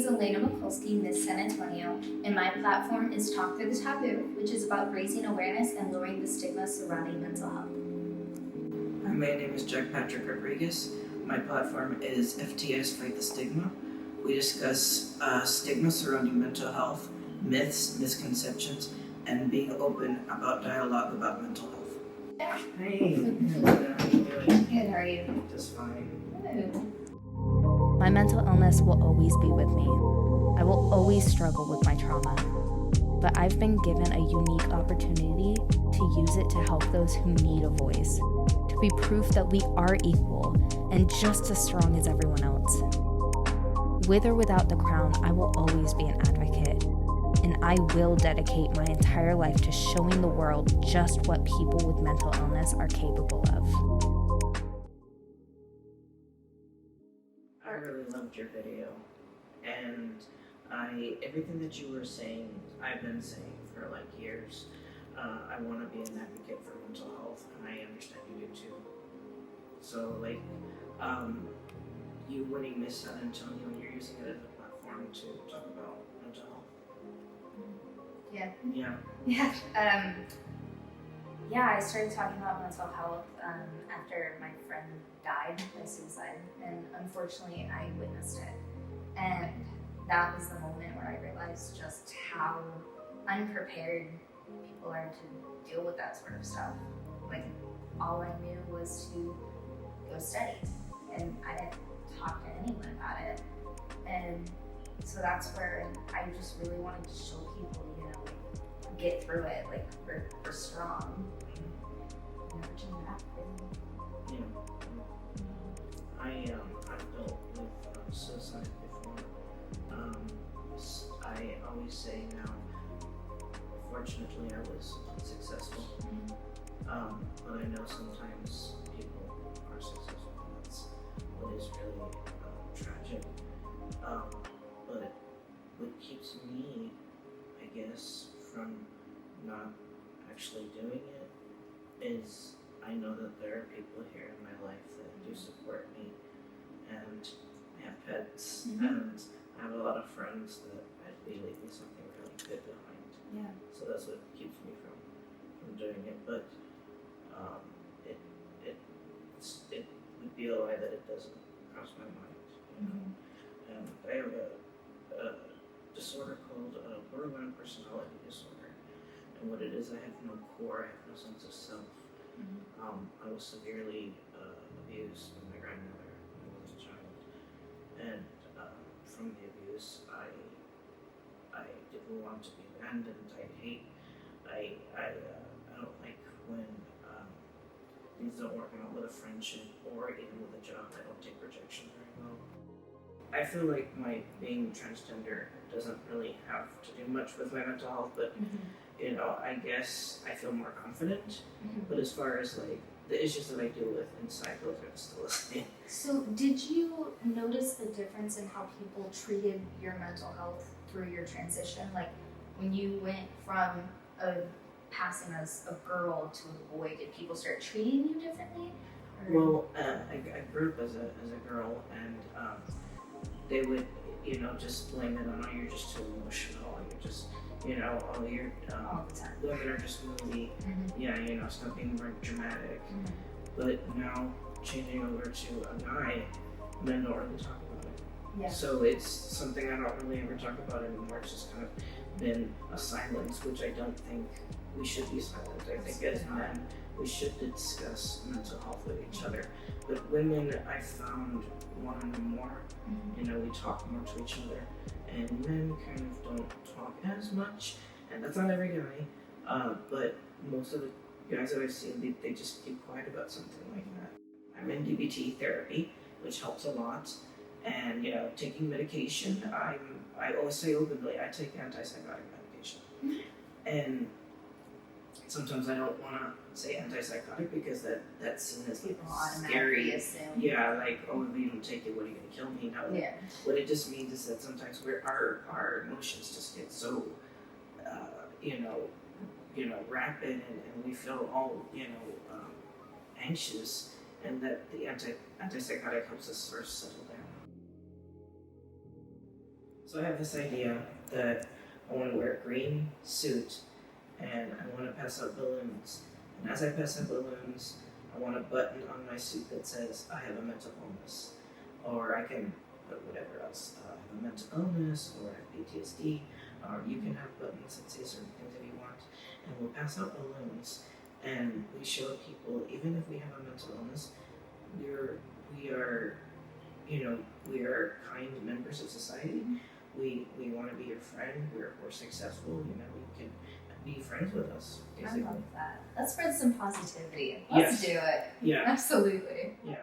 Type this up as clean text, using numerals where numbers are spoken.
Elaina McCoulskey, Miss San Antonio, and my platform is Talk Through the Taboo, which is about raising awareness and lowering the stigma surrounding mental health. My name is Jack Rodriguez. My platform is FTS Fight the Stigma. We discuss stigma surrounding mental health, myths, misconceptions, and being open about dialogue about mental health. Hey, how are you doing? Good, how are you? Just fine. Good. My mental illness will always be with me. I will always struggle with my trauma. But I've been given a unique opportunity to use it to help those who need a voice, to be proof that we are equal and just as strong as everyone else. With or without the crown, I will always be an advocate, and I will dedicate my entire life to showing the world just what people with mental illness are capable of. I really loved your video, and everything that you were saying, I've been saying for like years. I want to be an advocate for mental health, and I understand you do too. So like, you winning Miss San Antonio, and you're using it as a platform to talk about mental health. Yeah. Yeah. Yeah, I started talking about mental health after my friend died by suicide, and unfortunately I witnessed it. And that was the moment where I realized just how unprepared people are to deal with that sort of stuff. Like, all I knew was to go study, and I didn't talk to anyone about it. And so that's where I just really wanted to show people, you know, like, get through it, like, we're strong. Never turn back. Yeah. I've dealt with suicide before. I always say now, fortunately I was successful. But I know sometimes people are successful. That's what is really tragic. But what keeps me, I guess, from not actually doing it is I know that there are people here in my life that do support me, and I have pets, and I have a lot of friends that I'd be leaving something really good behind. Yeah. So that's what keeps me from doing it. But it would be a lie that it doesn't cross my mind. You know? And I have a disorder called borderline personality disorder. And what it is, I have no core, I have no sense of self. I was severely abused by my grandmother when I was a child. And from the abuse, I didn't want to be abandoned. I don't like when things don't work out with a friendship or even with a job. I don't take rejection very well. I feel like my being transgender doesn't really have to do much with my mental health, but you know, I guess I feel more confident. But as far as like the issues that I deal with inside, those are still the same. So did you notice the difference in how people treated your mental health through your transition? Like, when you went from passing as a girl to a boy, did people start treating you differently? Well, I grew up as a girl, and they would, you know, just blame it on, oh, you're just too emotional, you're just, you know, oh, you're, all the time. women are just moody, yeah, you know, stop being more dramatic. But now, changing over to a guy, men don't really talk about it. Yeah. So it's something I don't really ever talk about anymore. It's just kind of been a silence, which I don't think we should be silent. I think as men, we should discuss mental health with each other. But women, I found, want to know more. You know, we talk more to each other, and men kind of don't talk as much. And that's not every guy, but most of the guys that I've seen, they just keep quiet about something like that. I'm in DBT therapy, which helps a lot. And, you know, taking medication, I always say openly, I take antipsychotic medication. And sometimes I don't want to say antipsychotic because that's seen as like scary. Assume. Yeah, like, oh, if you don't take it, what are you going to kill me? No. Yeah. What it just means is that sometimes our emotions just get so, you know, rapid, and we feel all, you know, anxious, and that the antipsychotic helps us sort of settle down. So I have this idea that I want to wear a green suit and I want to pass out balloons. And as I pass out balloons, I want a button on my suit that says, I have a mental illness. Or I can put whatever else. I have a mental illness, or I have PTSD, or you can have buttons that say certain things if you want. And we'll pass out balloons and we show people, even if we have a mental illness, we are kind members of society. We want to be your friend. We're successful. You can be friends with us. Basically. I love that. Let's spread some positivity. Let's do it. Yeah. Absolutely. Yeah.